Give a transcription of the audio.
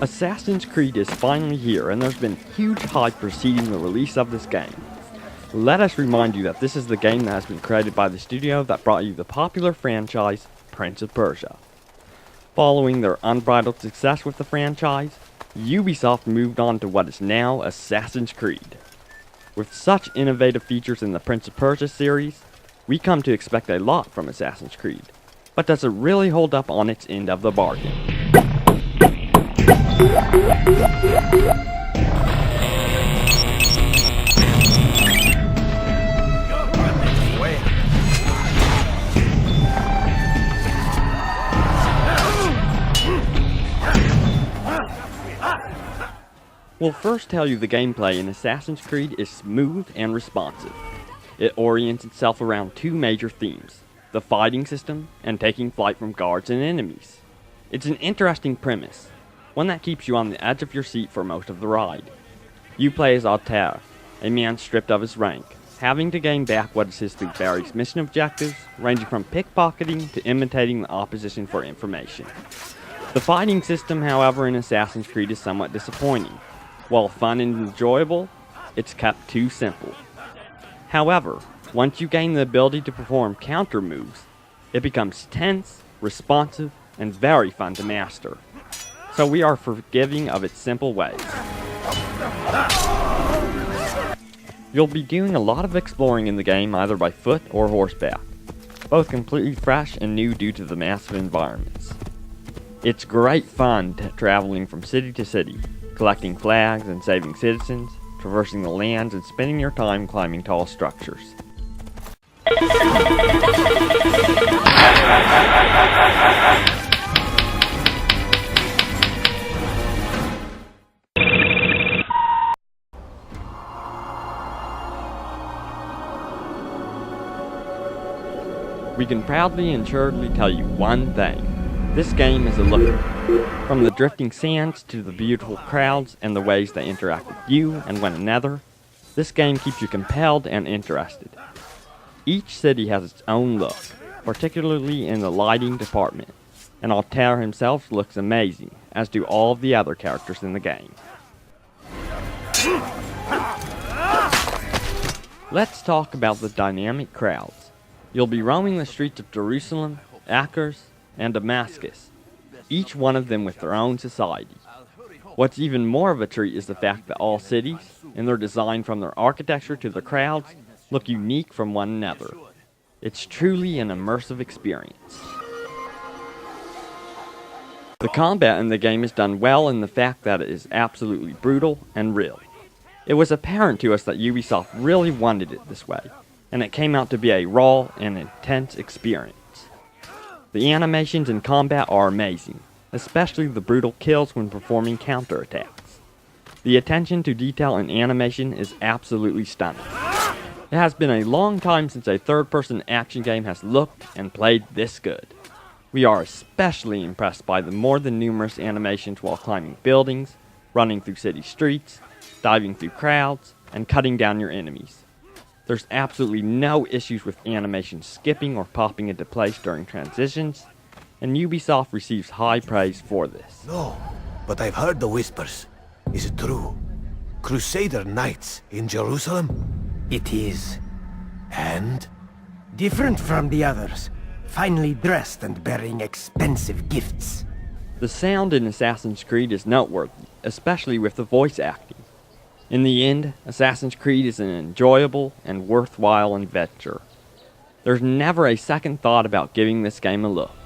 Assassin's Creed is finally here, and there's been huge hype preceding the release of this game. Let us remind you that this is the game that has been created by the studio that brought you the popular franchise, Prince of Persia. Following their unbridled success with the franchise, Ubisoft moved on to what is now Assassin's Creed. With such innovative features in the Prince of Persia series, we come to expect a lot from Assassin's Creed. But does it really hold up on its end of the bargain? We'll first tell you the gameplay in Assassin's Creed is smooth and responsive. It orients itself around two major themes, the fighting system and taking flight from guards and enemies. It's an interesting premise, one that keeps you on the edge of your seat for most of the ride. You play as Altair, a man stripped of his rank, having to gain back what is his through various mission objectives, ranging from pickpocketing to imitating the opposition for information. The fighting system, however, in Assassin's Creed is somewhat disappointing. While fun and enjoyable, it's kept too simple. However, once you gain the ability to perform counter moves, it becomes tense, responsive, and very fun to master. So we are forgiving of its simple ways. You'll be doing a lot of exploring in the game either by foot or horseback, both completely fresh and new due to the massive environments. It's great fun traveling from city to city, collecting flags and saving citizens, traversing the lands and spending your time climbing tall structures. We can proudly and assuredly tell you one thing. This game is a looker. From the drifting sands to the beautiful crowds and the ways they interact with you and one another, this game keeps you compelled and interested. Each city has its own look, particularly in the lighting department, and Altair himself looks amazing, as do all of the other characters in the game. Let's talk about the dynamic crowds. You'll be roaming the streets of Jerusalem, Acre, and Damascus, each one of them with their own society. What's even more of a treat is the fact that all cities, in their design from their architecture to their crowds, look unique from one another. It's truly an immersive experience. The combat in the game is done well in the fact that it is absolutely brutal and real. It was apparent to us that Ubisoft really wanted it this way, and it came out to be a raw and intense experience. The animations in combat are amazing, especially the brutal kills when performing counterattacks. The attention to detail in animation is absolutely stunning. It has been a long time since a third-person action game has looked and played this good. We are especially impressed by the more than numerous animations while climbing buildings, running through city streets, diving through crowds, and cutting down your enemies. There's absolutely no issues with animation skipping or popping into place during transitions, and Ubisoft receives high praise for this. No, but I've heard the whispers. Is it true? Crusader knights in Jerusalem? It is. And? Different from the others. Finely dressed and bearing expensive gifts. The sound in Assassin's Creed is noteworthy, especially with the voice acting. In the end, Assassin's Creed is an enjoyable and worthwhile adventure. There's never a second thought about giving this game a look.